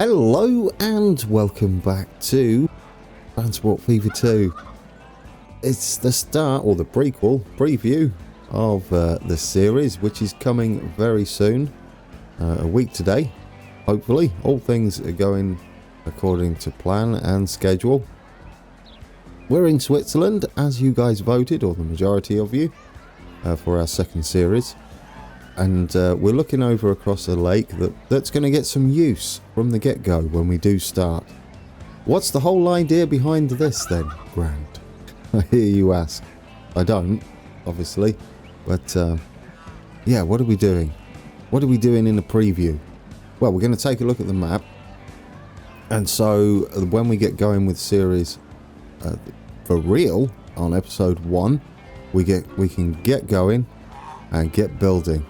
Hello and welcome back to Transport Fever 2. It's the start, or the preview of the series, which is coming very soon, a week today. Hopefully, all things are going according to plan and schedule. We're in Switzerland, as you guys voted, or the majority of you, for our second series. And we're looking over across a lake that's going to get some use from the get-go when we do start. What's the whole idea behind this then, Grant? I hear you ask. I don't, obviously. But, yeah, what are we doing? What are we doing in the preview? Well, we're going to take a look at the map. And so, when we get going with series for real on episode 1, we can get going and get building.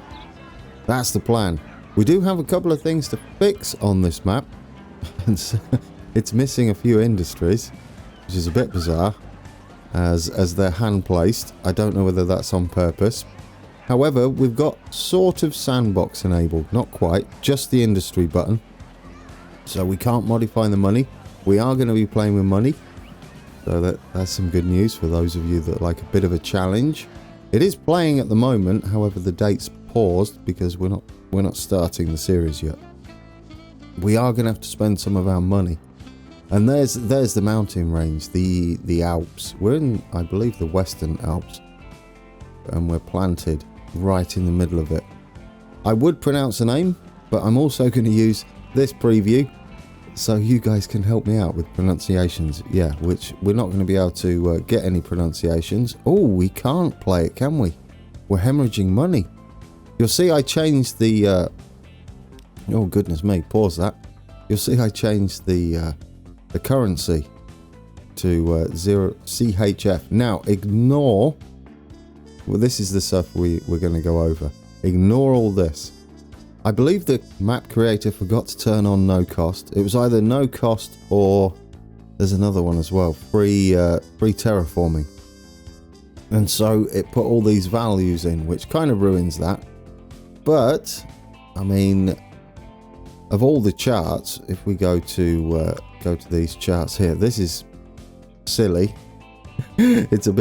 That's the plan. We do have a couple of things to fix on this map. And so it's missing a few industries, which is a bit bizarre, as they're hand placed. I don't know whether that's on purpose. However, we've got sort of sandbox enabled, not quite, just the industry button. So we can't modify the money. We are going to be playing with money. So that's some good news for those of you that like a bit of a challenge. It is playing at the moment, however the date's paused because we're not starting the series yet. We are going to have to spend some of our money. And there's the mountain range, the Alps. We're in, I believe, the Western Alps. And we're planted right in the middle of it. I would pronounce the name, but I'm also going to use this preview so you guys can help me out with pronunciations. Yeah, which we're not going to be able to get any pronunciations. Oh, we can't play it, can we? We're hemorrhaging money. You'll see I changed the... oh, goodness me, pause that. You'll see I changed the currency to 0 CHF. Now, ignore... Well, this is the stuff we're going to go over. Ignore all this. I believe the map creator forgot to turn on no cost. It was either no cost or... There's another one as well. Free terraforming. And so it put all these values in, which kind of ruins that. But, I mean, of all the charts, if we go to these charts here, this is silly. It's a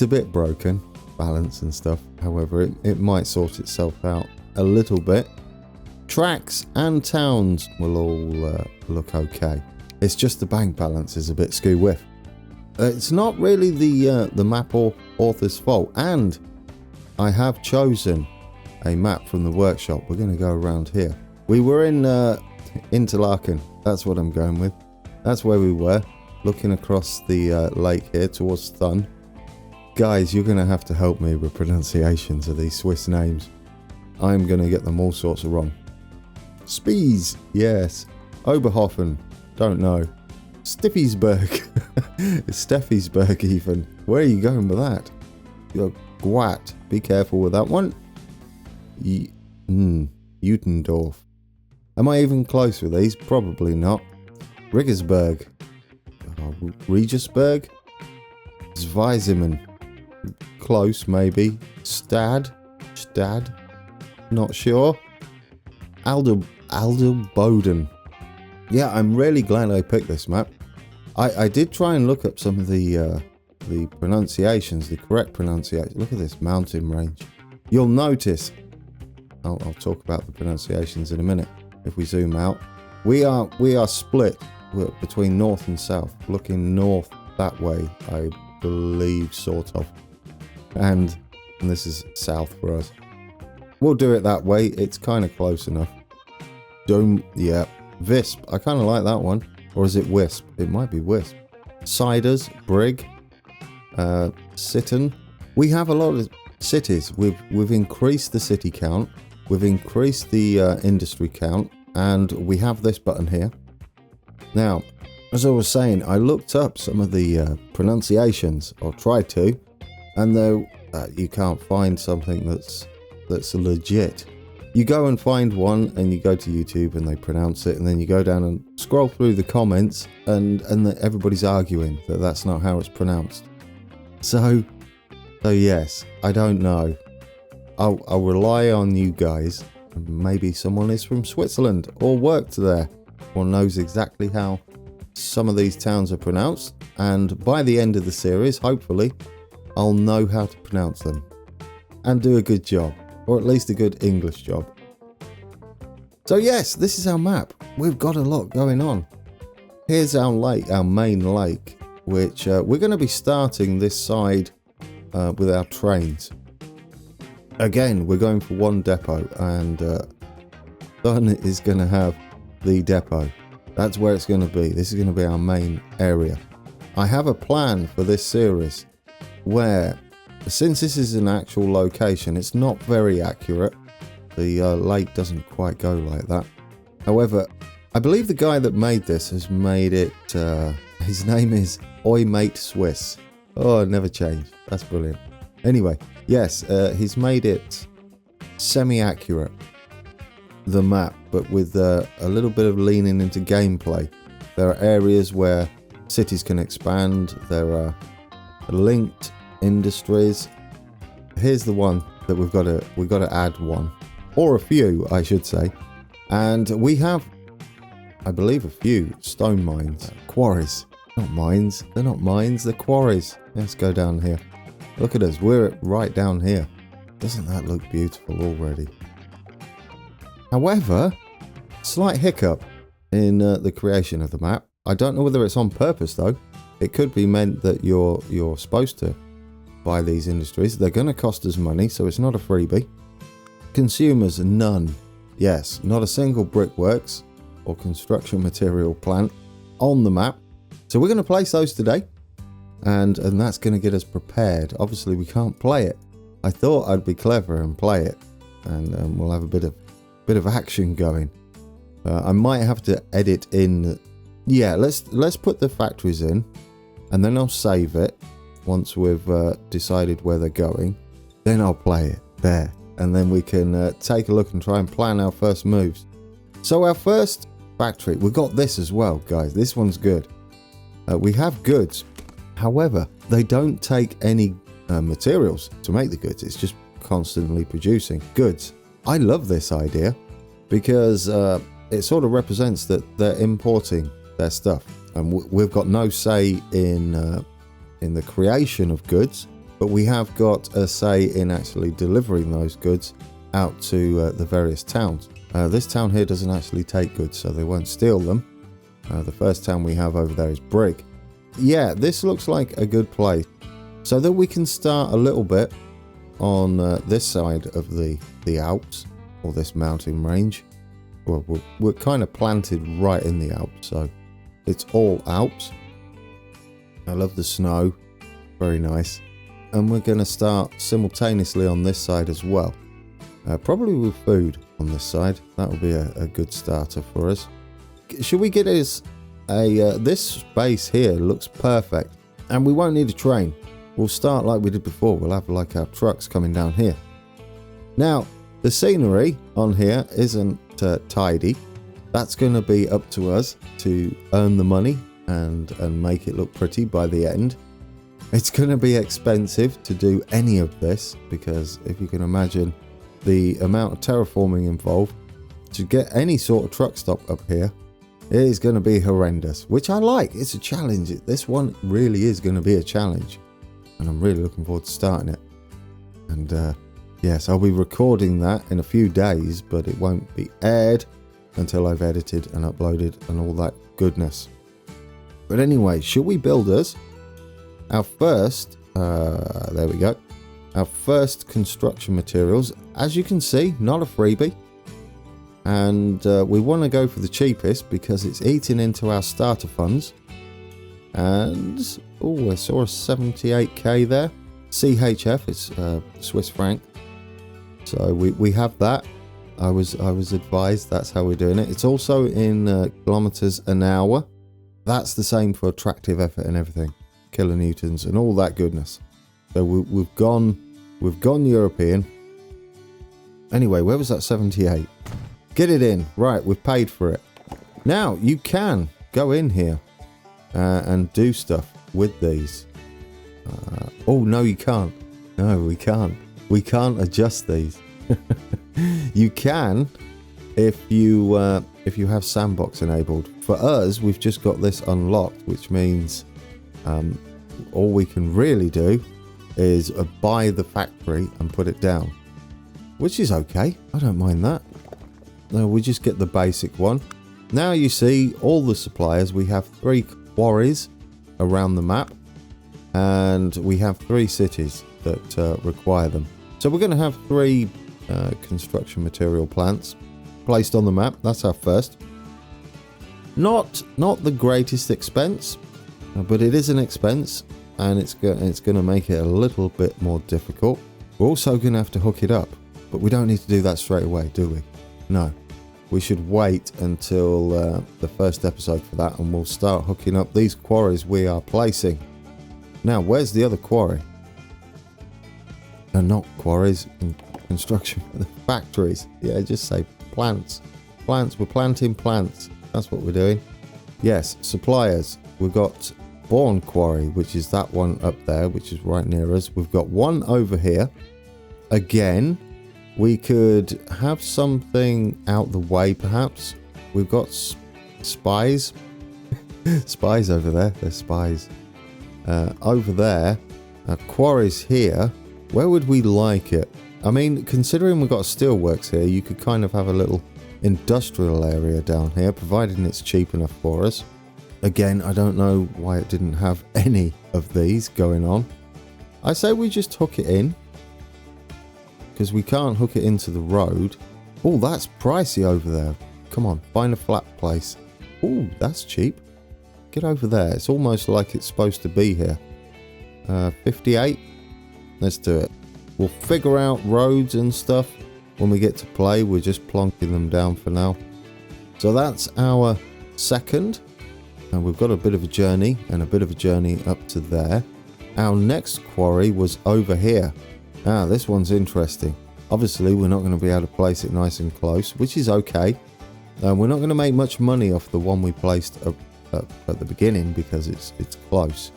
bit broken, balance and stuff. However, it might sort itself out a little bit. Tracks and towns will all look okay. It's just the bank balance is a bit skew-whiff. It's not really the map or author's fault, and I have chosen a map from the workshop. We're going to go around here. We were in Interlaken. That's what I'm going with. That's where we were, looking across the lake here towards Thun. Guys, you're going to have to help me with pronunciations of these Swiss names. I'm going to get them all sorts of wrong. Spies, yes. Oberhofen, don't know. Stiffisburg, Steffisburg even. Where are you going with that? You're Gwat, be careful with that one. Utendorf. Am I even close with these? Probably not. Riggersburg. Regisburg. Zweisimmen. Close, maybe. Stad. Not sure. Alderboden. Yeah, I'm really glad I picked this map. I did try and look up some of the pronunciations, the correct pronunciation. Look at this mountain range. You'll notice... I'll talk about the pronunciations in a minute. If we zoom out, we are split between north and south. Looking north that way, I believe, sort of, and this is south for us. We'll do it that way. It's kind of close enough. Yeah, Visp. I kind of like that one. Or is it Wisp? It might be Wisp. Siders, Brig, Sitten. We have a lot of cities. We've increased the city count. We've increased the industry count, and we have this button here. Now, as I was saying, I looked up some of the pronunciations, or tried to, and though you can't find something that's legit. You go and find one, and you go to YouTube, and they pronounce it, and then you go down and scroll through the comments, and everybody's arguing that that's not how it's pronounced. So yes, I don't know. I'll rely on you guys. Maybe someone is from Switzerland or worked there or knows exactly how some of these towns are pronounced, and by the end of the series, hopefully, I'll know how to pronounce them and do a good job, or at least a good English job. So yes, this is our map. We've got a lot going on. Here's our lake, our main lake, which we're going to be starting this side with our trains. Again, we're going for one depot, and Sun is going to have the depot. That's where it's going to be. This is going to be our main area. I have a plan for this series where, since this is an actual location, it's not very accurate. The lake doesn't quite go like that. However, I believe the guy that made this has made it, his name is Oi Mate Swiss. Oh, it never changed. That's brilliant. Anyway, yes, he's made it semi-accurate, the map, but with a little bit of leaning into gameplay. There are areas where cities can expand. There are linked industries. Here's the one that we've got to add one, or a few, I should say. And we have, I believe, a few stone mines, quarries. Not mines. They're not mines. They're quarries. Let's go down here. Look at us. We're right down here. Doesn't that look beautiful already? However, slight hiccup in the creation of the map. I don't know whether it's on purpose though. It could be meant that you're supposed to buy these industries. They're going to cost us money, so it's not a freebie. Consumers, none. Yes, not a single brickworks or construction material plant on the map. So we're going to place those today, and that's going to get us prepared. Obviously, we can't play it. I thought I'd be clever and play it, and we'll have a bit of action going. I might have to edit in. Yeah, let's put the factories in, and then I'll save it once we've decided where they're going. Then I'll play it there, and then we can take a look and try and plan our first moves. So our first factory, we've got this as well, guys. This one's good. We have goods. However, they don't take any materials to make the goods. It's just constantly producing goods. I love this idea because it sort of represents that they're importing their stuff, and we've got no say in the creation of goods, but we have got a say in actually delivering those goods out to the various towns. This town here doesn't actually take goods, so they won't steal them. The first town we have over there is Brig. Yeah, this looks like a good place, so that we can start a little bit on this side of the Alps, or this mountain range. Well, we're kind of planted right in the Alps, so it's all Alps. I love the snow, very nice. And we're going to start simultaneously on this side as well. Probably with food on this side. That will be a good starter for us. Should we get us this space here looks perfect, and we won't need a train. We'll start like we did before. We'll have like our trucks coming down here. Now, the scenery on here isn't tidy. That's going to be up to us to earn the money and make it look pretty by the end. It's going to be expensive to do any of this, because if you can imagine the amount of terraforming involved to get any sort of truck stop up here, it is going to be horrendous, which I like. It's a challenge. This one really is going to be a challenge, and I'm really looking forward to starting it. And yes, I'll be recording that in a few days, but it won't be aired until I've edited and uploaded and all that goodness. But anyway, should we build us our first, there we go, our first construction materials? As you can see, not a freebie. And we want to go for the cheapest because it's eating into our starter funds. And, oh, I saw a 78k there. CHF, it's Swiss franc. So we have that. I was advised that's how we're doing it. It's also in kilometers an hour. That's the same for tractive effort and everything, kilonewtons and all that goodness. So we've gone European. Anyway, where was that 78? Get it in. Right, we've paid for it. Now you can go in here and do stuff with these. Oh no, you can't. No, we can't. We can't adjust these. You can if you if you have sandbox enabled. For us, we've just got this unlocked, which means all we can really do is buy the factory and put it down, which is okay. I don't mind that. No, we just get the basic one. Now you see all the suppliers. We have 3 quarries around the map, and we have 3 cities that require them. So we're going to have 3 construction material plants placed on the map. That's our first. Not the greatest expense, but it is an expense, and it's going to make it a little bit more difficult. We're also going to have to hook it up, but we don't need to do that straight away, do we? No. We should wait until the first episode for that, and we'll start hooking up these quarries we are placing. Now, where's the other quarry? No, not quarries, construction, factories. Yeah, just say plants. Plants, we're planting plants. That's what we're doing. Yes, suppliers. We've got Bourne Quarry, which is that one up there, which is right near us. We've got one over here. Again, we could have something out the way, perhaps. We've got spies. Spies over there. They're spies. Over there. Quarries here. Where would we like it? I mean, considering we've got steelworks here, you could kind of have a little industrial area down here, providing it's cheap enough for us. Again, I don't know why it didn't have any of these going on. I say we just hook it in, because we can't hook it into the road. Oh, that's pricey over there. Come on, find a flat place. Oh, that's cheap. Get over there. It's almost like it's supposed to be here. 58. Let's do it. We'll figure out roads and stuff when we get to play. We're just plonking them down for now. So that's our second. And we've got a bit of a journey and a bit of a journey up to there. Our next quarry was over here. Ah, this one's interesting. Obviously, we're not going to be able to place it nice and close, which is okay. We're not going to make much money off the one we placed up at the beginning because it's close.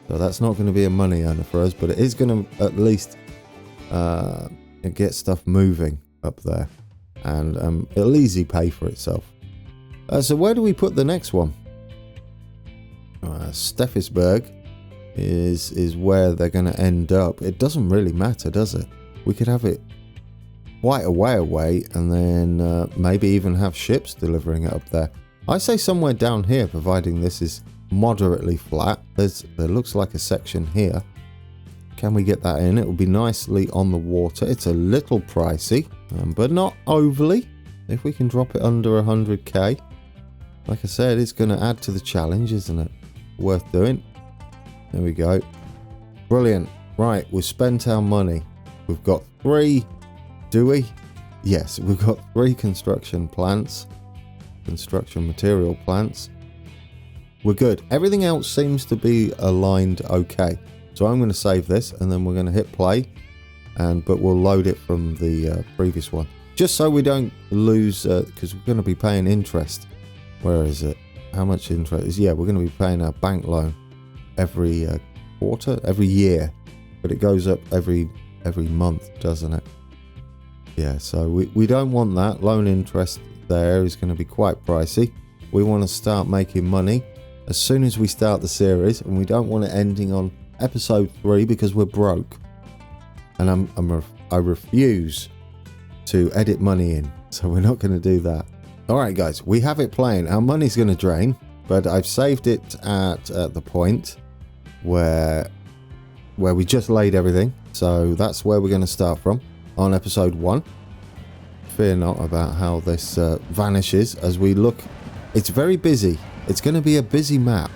So that's not going to be a money earner for us, but it is going to at least get stuff moving up there, and it'll easily pay for itself. So where do we put the next one? Steffisburg is where they're going to end up. It doesn't really matter, does it? We could have it quite a way away, and then maybe even have ships delivering it up there. I say somewhere down here, providing this is moderately flat. There looks like a section here. Can we get that in? It will be nicely on the water. It's a little pricey, but not overly. If we can drop it under 100k, like I said, it's going to add to the challenge, isn't it? Worth doing. There we go. Brilliant. Right, we've spent our money. We've got 3. Do we? Yes, we've got 3 construction plants. Construction material plants. We're good. Everything else seems to be aligned okay. So I'm going to save this, and then we're going to hit play, but we'll load it from the previous one, just so we don't lose, because we're going to be paying interest. Where is it? How much interest? Yeah, we're going to be paying our bank loan every quarter, every year, but it goes up every month, doesn't it? Yeah, so we don't want that. Loan interest there is going to be quite pricey. We want to start making money as soon as we start the series, and we don't want it ending on episode 3 because we're broke, and I refuse to edit money in, so we're not going to do that. Alright guys, we have it playing. Our money's going to drain, but I've saved it at the point where we just laid everything, so that's where we're going to start from on episode 1. Fear not about how this vanishes as we look. It's very busy. It's going to be a busy map.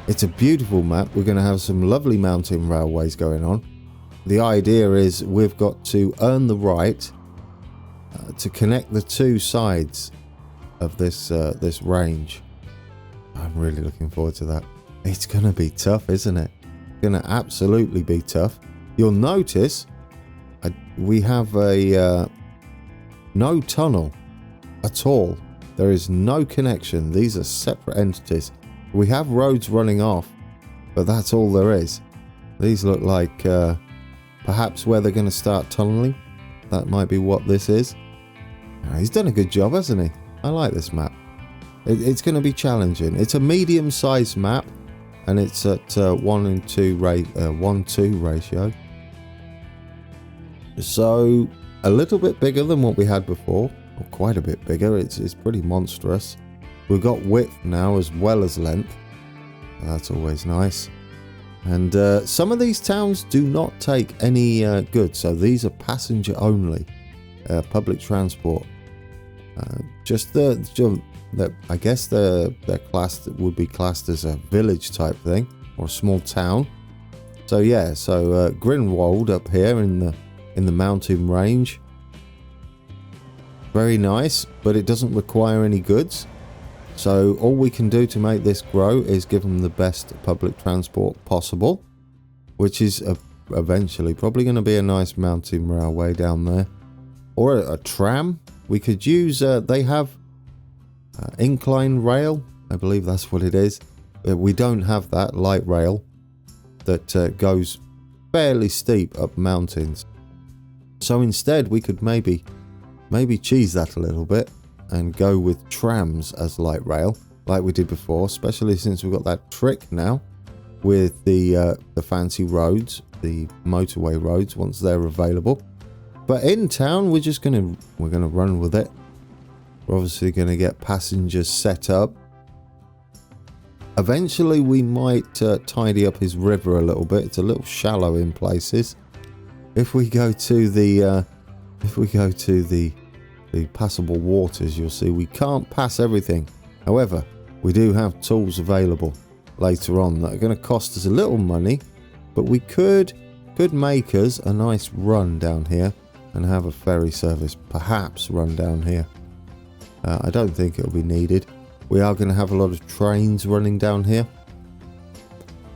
It's a beautiful map. We're going to have some lovely mountain railways going on. The idea is we've got to earn the right to connect the 2 sides of this range. I'm really looking forward to that. It's going to be tough, isn't it? It's going to absolutely be tough. You'll notice we have a no tunnel at all. There is no connection. These are separate entities. We have roads running off, but that's all there is. These look like perhaps where they're going to start tunneling. That might be what this is. He's done a good job, hasn't he? I like this map. It's going to be challenging. It's a medium-sized map, and it's at 1:2 ratio. So a little bit bigger than what we had before, or quite a bit bigger. It's pretty monstrous. We've got width now as well as length. That's always nice. And some of these towns do not take any goods, so these are passenger only, public transport. Just I guess they're classed, would be classed as a village type thing or a small town. So yeah, so Grinwald up here in the mountain range, very nice, but it doesn't require any goods. So all we can do to make this grow is give them the best public transport possible, which is eventually probably going to be a nice mountain railway down there, or a tram. We could use, they have incline rail, I believe that's what it is. We don't have that light rail that goes fairly steep up mountains. So instead we could maybe cheese that a little bit and go with trams as light rail like we did before, especially since we've got that trick now with the fancy roads, the motorway roads once they're available. But in town we're gonna run with it. We're obviously gonna get passengers set up. Eventually we might tidy up his river a little bit. It's a little shallow in places. If we go to the passable waters, you'll see we can't pass everything. However, we do have tools available later on that are going to cost us a little money, but we could make us a nice run down here and have a ferry service perhaps run down here. I don't think it'll be needed. We are going to have a lot of trains running down here.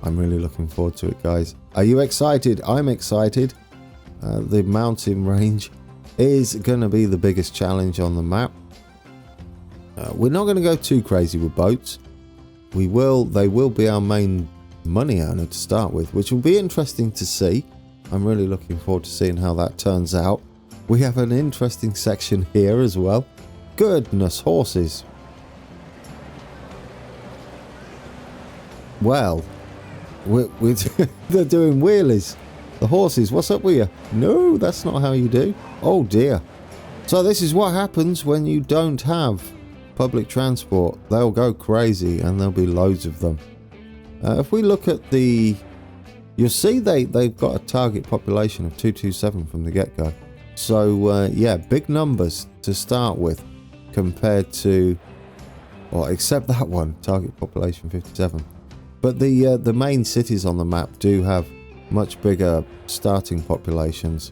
I'm really looking forward to it, guys. Are you excited? I'm excited. The mountain range is going to be the biggest challenge on the map. We're not going to go too crazy with boats. They will be our main money earner to start with, which will be interesting to see. I'm really looking forward to seeing how that turns out. We have an interesting section here as well. Goodness, horses. Well, they're doing wheelies. The horses, what's up with you? No, that's not how you do. Oh dear. So this is what happens when you don't have public transport. They'll go crazy and there'll be loads of them. If we look at you'll see they've got a target population of 227 from the get-go. So yeah, big numbers to start with compared to, well, except that one, target population 57. But the main cities on the map do have much bigger starting populations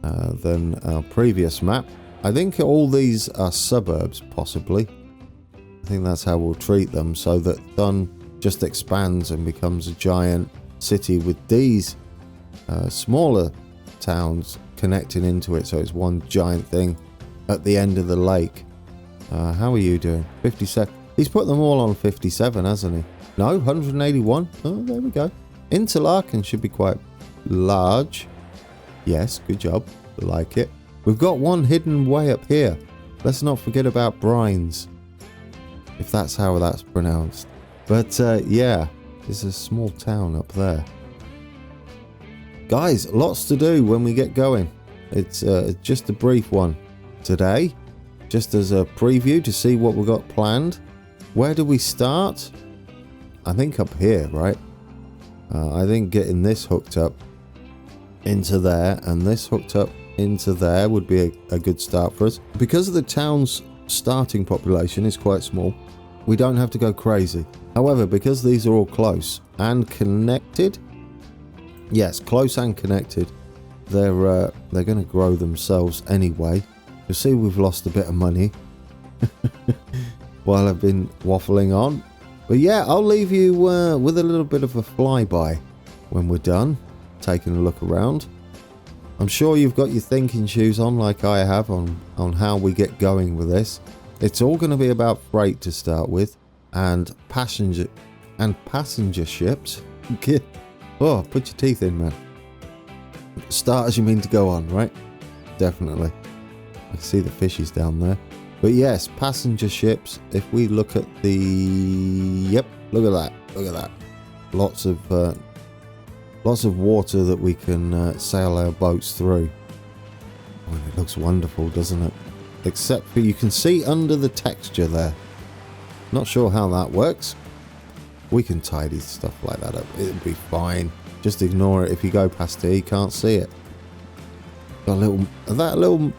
than our previous map. I think all these are suburbs, possibly. I think that's how we'll treat them, so that Thun just expands and becomes a giant city with these smaller towns connecting into it, so it's one giant thing at the end of the lake. How are you doing? 57. He's put them all on 57, hasn't he? No, 181. Oh, there we go. Interlaken should be quite large. Yes, good job. Like it. We've got one hidden way up here. Let's not forget about Brines, if that's how that's pronounced. But yeah, there's a small town up there. Guys, lots to do when we get going. It's just a brief one today, just as a preview to see what we've got planned. Where do we start? I think up here, right? I think getting this hooked up into there and this hooked up into there would be a good start for us. Because of the town's starting population is quite small, we don't have to go crazy. However, because these are all close and connected, yes, close and connected, they're going to grow themselves anyway. You'll see we've lost a bit of money while I've been waffling on. But yeah, I'll leave you with a little bit of a flyby when we're done taking a look around. I'm sure you've got your thinking shoes on like I have on how we get going with this. It's all going to be about freight to start with, and passenger ships. Oh, put your teeth in, man. Start as you mean to go on, right? Definitely. I see the fishies down there. But yes, passenger ships, if we look at the... Yep, look at that. Look at that. Lots of water that we can sail our boats through. Oh, it looks wonderful, doesn't it? Except for you can see under the texture there. Not sure how that works. We can tidy stuff like that up. It'll be fine. Just ignore it. If you go past here, you can't see it. Got a little... that little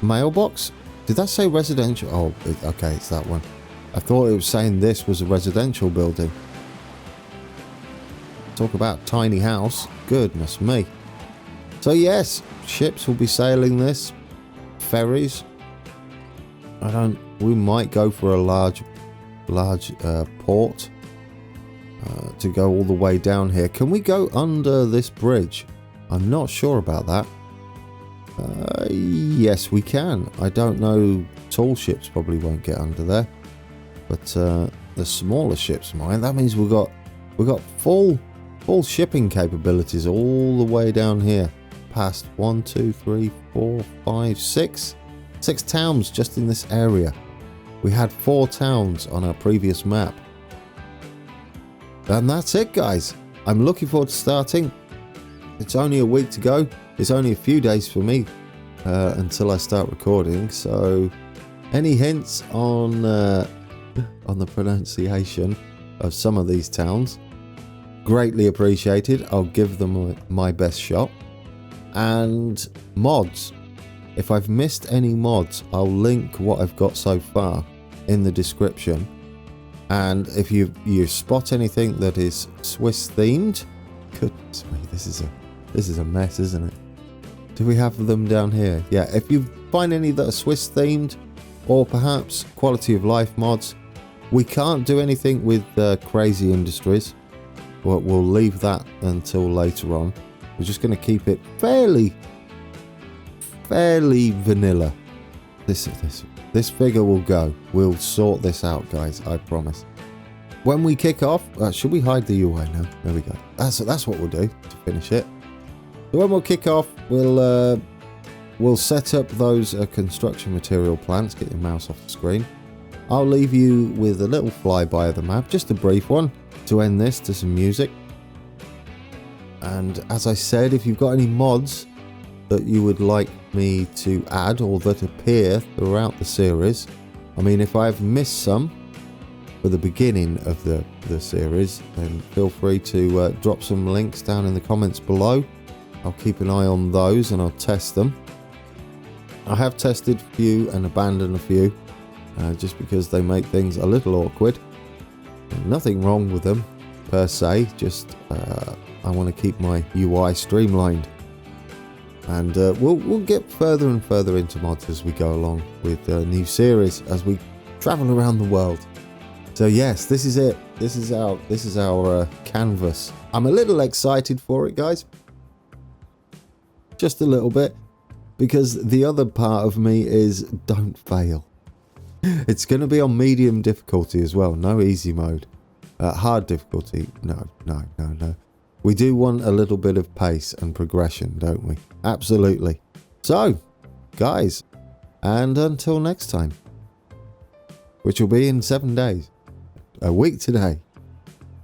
mailbox? Did that say residential? Oh, okay, it's that one. I thought it was saying this was a residential building. Talk about tiny house. Goodness me. So yes, ships will be sailing this. Ferries. We might go for a large port to go all the way down here. Can we go under this bridge? I'm not sure about that. Yes, we can. I don't know. Tall ships probably won't get under there, but the smaller ships might. That means we've got full shipping capabilities all the way down here, past 1, 2, 3, 4, 5, 6 towns just in this area. We had 4 towns on our previous map, and that's it, guys. I'm looking forward to starting. It's only a week to go. It's only a few days for me until I start recording. So, any hints on the pronunciation of some of these towns, greatly appreciated. I'll give them my best shot. And mods. If I've missed any mods, I'll link what I've got so far in the description. And if you spot anything that is Swiss themed, goodness me, this is a mess, isn't it? Do we have them down here? Yeah, if you find any that are Swiss themed or perhaps quality of life mods, we can't do anything with crazy industries. We'll leave that until later on. We're just going to keep it fairly vanilla. This figure will go. We'll sort this out, guys. I promise. When we kick off, should we hide the UI now? There we go. That's what we'll do to finish it. So when we'll kick off, we'll set up those construction material plants. Get your mouse off the screen. I'll leave you with a little flyby of the map, just a brief one to end this to some music. And as I said, if you've got any mods that you would like me to add or that appear throughout the series, I mean, if I've missed some for the beginning of the series, then feel free to drop some links down in the comments below. I'll keep an eye on those and I'll test them. I have tested a few and abandoned a few just because they make things a little awkward. Nothing wrong with them per se, just I want to keep my UI streamlined. And we'll get further and further into mods as we go along with the new series as we travel around the world. So yes, this is it. This is our canvas. I'm a little excited for it, guys. Just a little bit, because the other part of me is don't fail. It's going to be on medium difficulty as well. No easy mode. Hard difficulty. No. We do want a little bit of pace and progression, don't we? Absolutely. So, guys, and until next time, which will be in 7 days, a week today,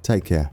take care.